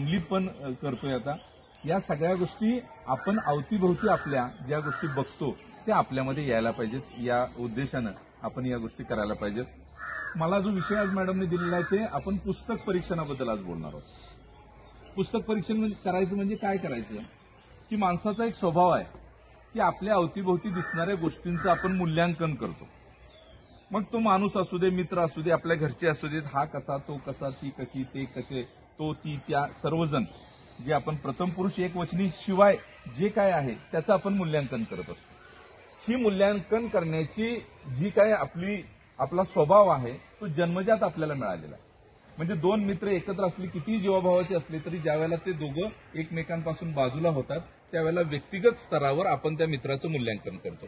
अंमली पण करतोय आता. या सगळ्या गोष्टी आपण अवतीभोवती आपल्या ज्या गोष्टी बघतो त्या आपल्यामध्ये यायला पाहिजेत. या उद्देशानं आपण या गोष्टी करायला पाहिजेत. मला जो विषय आज मॅडमने दिलेला आहे ते आपण पुस्तक परीक्षणाबद्दल आज बोलणार आहोत. पुस्तक परीक्षण करायचं म्हणजे काय करायचं की माणसाचा एक स्वभाव आहे की आपल्या अवतीभोवती दिसणाऱ्या गोष्टींचं आपण मूल्यांकन करतो. मग तो माणूस असू दे, मित्र असू दे, आपल्या घरचे असू देत, हा कसा, तो कसा, ती कशी, ते कसे, तो, ती, त्या, सर्वजण जे आपण प्रथम पुरुष एकवचनी शिवाय जे काय आहे त्याचं आपण मूल्यांकन करत असतो. ही मूल्यांकन करण्याची जी काय आपला स्वभाव आहे तो जन्मजात आपल्याला मिळालेला आहे. म्हणजे दोन मित्र एकत्र असले, किती जीवाभावाचे असले तरी ज्यावेळेला ते दोघं एकमेकांपासून बाजूला होतात त्यावेळेला व्यक्तिगत स्तरावर आपण त्या मित्राचं मूल्यांकन करतो.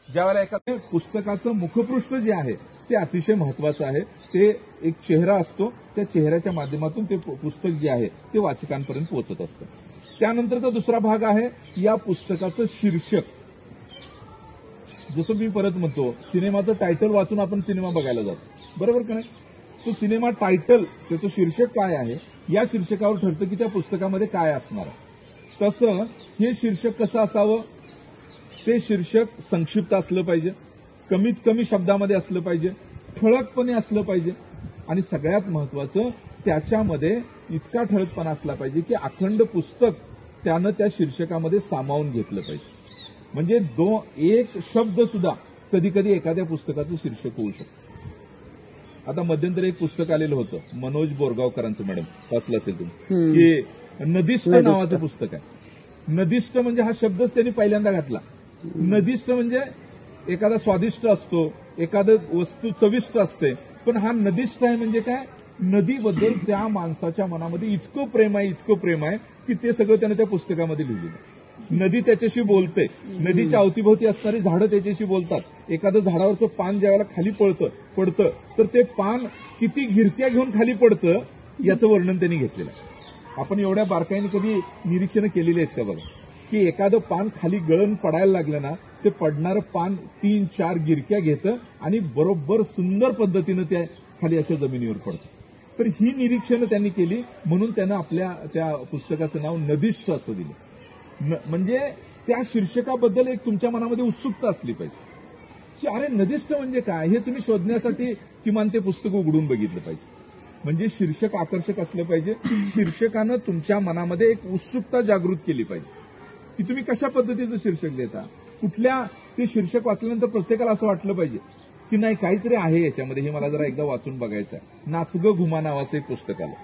ज्यावेळेला एखाद्या पुस्तकाचं मुखपृष्ठ जे आहे ते अतिशय महत्वाचं आहे. ते एक चेहरा असतो, त्या चेहऱ्याच्या माध्यमातून ते पुस्तक जे आहे ते वाचकांपर्यंत पोहोचत असतं. त्यानंतरचा दुसरा भाग आहे या पुस्तकाचं शीर्षक. जसं मी परत म्हणतो, सिनेमाचं टायटल वाचून आपण सिनेमा बघायला जातो, बरोबर का नाही? तो सिनेमा टायटल, त्याचं शीर्षक काय आहे या शीर्षकावर ठरतं की त्या पुस्तकामध्ये काय असणार आहे. तसं हे शीर्षक कसं असावं, ते शीर्षक संक्षिप्त असलं पाहिजे, कमीत कमी शब्दामध्ये असलं पाहिजे, ठळकपणे असलं पाहिजे आणि सगळ्यात महत्वाचं त्याच्यामध्ये इतका ठळकपणा असला पाहिजे की अखंड पुस्तक त्यानं त्या शीर्षकामध्ये सामावून घेतलं पाहिजे. म्हणजे एक शब्द सुद्धा कधी कधी एखाद्या पुस्तकाचं शीर्षक होऊ शकतं. आता मध्यंतरी एक पुस्तक आलेलं होतं मनोज बोरगावकरांचं, मॅडम वाचलं असेल तुम्ही, की नदिष्ट नावाचं पुस्तक आहे. नदिष्ट म्हणजे हा शब्दच त्यांनी पहिल्यांदा घातला. नदिष्ट म्हणजे एखादा स्वादिष्ट असतो, एखादं वस्तू चविष्ट असते, पण हा नदिष्ट आहे म्हणजे काय, नदीबद्दल त्या माणसाच्या मनामध्ये इतकं प्रेम आहे की ते सगळं त्यानं त्या पुस्तकामध्ये लिहिलेलं आहे. नदी त्याच्याशी बोलते, नदीच्या अवतीभोवती असणारी झाडं त्याच्याशी बोलतात. एखादं झाडावरचं पान ज्यावेळेला खाली पडतं तर ते पान किती गिरक्या घेऊन खाली पडतं याचं वर्णन त्यांनी घेतलेलं आहे. आपण एवढ्या बारकाईने कधी निरीक्षण केलेली आहेत का बघा, की एखादं पान खाली गळून पडायला लागलं ना, ते पडणारं पान 3-4 गिरक्या घेतं आणि बरोबर सुंदर पद्धतीनं त्या खाली अशा जमिनीवर पडतं. तर ही निरीक्षणं त्यांनी केली, म्हणून त्यानं आपल्या त्या पुस्तकाचं नाव नदिष्ट असं दिलं. म्हणजे त्या शीर्षकाबद्दल एक तुमच्या मनामध्ये उत्सुकता असली पाहिजे की अरे नदिष्ट म्हणजे काय, हे तुम्ही शोधण्यासाठी किमान ते पुस्तक उघडून बघितलं पाहिजे. म्हणजे शीर्षक आकर्षक असलं पाहिजे. शीर्षकानं तुमच्या मनामध्ये एक उत्सुकता जागृत केली पाहिजे की तुम्ही कशा पद्धतीचं शीर्षक देता. कुठल्या ते शीर्षक वाचल्यानंतर प्रत्येकाला असं वाटलं पाहिजे की नाही काहीतरी आहे याच्यामध्ये, हे मला जरा एकदा वाचून बघायचं आहे. नाच ग घुमा नावाचं एक पुस्तक आलं,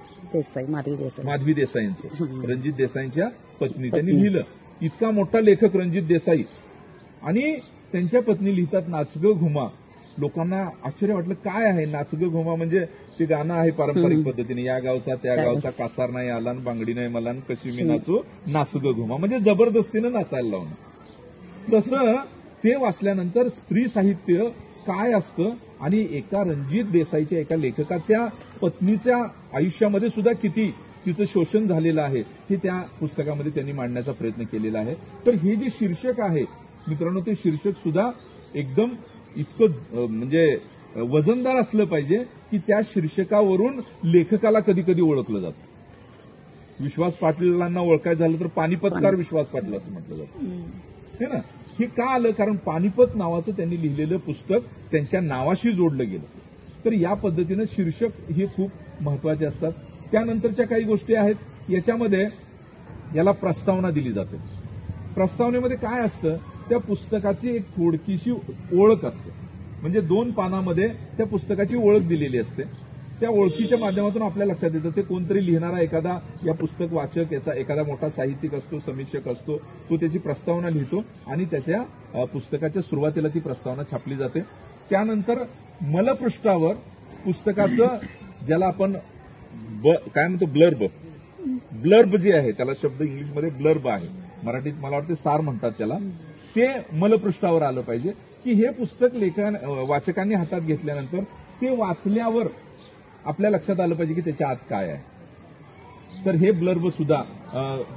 माधवी देसाईंचं, रणजित देसाईंच्या पत्नी त्यांनी लिहिलं. इतका मोठा लेखक रणजित देसाई आणि त्यांच्या पत्नी लिहितात नाच ग घुमा. लोकांना आश्चर्य वाटलं काय आहे नाच ग घुमा, म्हणजे ते गाणं आहे पारंपरिक पद्धतीने, या गावचा त्या गावचा कासार नाही आला बांगडी नाही मला कशी मी नाचू नाच ग घुमा, म्हणजे जबरदस्तीनं नाचायला लावणं. तसं ते वाचल्यानंतर स्त्री साहित्य काय असतं आणि एका रणजित देसाईच्या एका लेखकाच्या पत्नीच्या आयुष्यामध्ये सुद्धा किती तिचं शोषण झालेलं आहे हे त्या पुस्तकामध्ये त्यांनी मांडण्याचा प्रयत्न केलेला आहे. तर हे जे शीर्षक आहे मित्रांनो, ते शीर्षक सुद्धा एकदम इतकं म्हणजे वजनदार असलं पाहिजे की त्या शीर्षकावरून लेखकाला कधी कधी ओळखलं जातं. विश्वास पाटलांना ओळखायचं झालं तर पानिपतकार विश्वास पाटील असं म्हटलं जातं, हे ना. हे का आलं, कारण पानिपत नावाचं त्यांनी लिहिलेलं पुस्तक त्यांच्या नावाशी जोडलं गेलं. तर या पद्धतीनं शीर्षक हे खूप महत्वाचे असतात. त्यानंतरच्या काही गोष्टी आहेत याच्यामध्ये, याला प्रस्तावना दिली जाते. प्रस्तावनेमध्ये काय असतं, त्या पुस्तकाची एक थोडकीशी ओळख असते. म्हणजे 2 पानामध्ये त्या पुस्तकाची ओळख दिलेली असते. त्या ओळखीच्या माध्यमातून आपल्या लक्षात येतं ते कोणतरी लिहिणारा एखादा या पुस्तक वाचक, याचा एखादा मोठा साहित्यिक असतो, समीक्षक असतो, तो त्याची प्रस्तावना लिहितो आणि त्याच्या पुस्तकाच्या सुरुवातीला ती प्रस्तावना छापली जाते. त्यानंतर मलपृष्ठावर पुस्तकाचं, ज्याला आपण काय म्हणतो ब्लर्ब जे आहे, त्याला शब्द इंग्लिशमध्ये ब्लर्ब आहे, मराठीत मला वाटतं सार म्हणतात त्याला, ते मलपृष्ठावर आलं पाहिजे की हे पुस्तक वाचकांनी हातात घेतल्यानंतर ते वाचल्यावर आपल्या लक्षात आलं पाहिजे की त्याच्या आत काय आहे. तर हे ब्लर्ब सुद्धा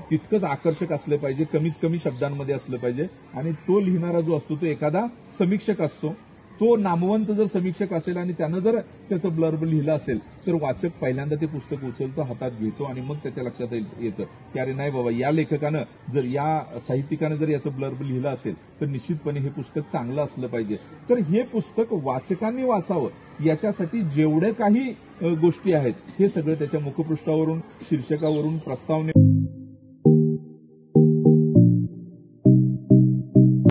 तितकंच आकर्षक असलं पाहिजे, कमीत कमी शब्दांमध्ये असलं पाहिजे. आणि तो लिहिणारा जो असतो तो एखादा समीक्षक असतो, तो नामवंत जर समीक्षक असेल आणि त्यानं जर त्याचं ब्लर्ब लिहिलं असेल तर वाचक पहिल्यांदा ते पुस्तक उचलतो, हातात घेतो आणि मग त्याच्या लक्षात येतं की अरे नाही बाबा, या लेखकानं जर, या साहित्यिकानं जर याचं ब्लर्ब लिहिलं असेल तर निश्चितपणे हे पुस्तक चांगलं असलं पाहिजे. तर हे पुस्तक वाचकांनी वाचावं याच्यासाठी जेवढे काही गोष्टी आहेत हे सगळं त्याच्या मुखपृष्ठावरून, शीर्षकावरून, प्रस्तावने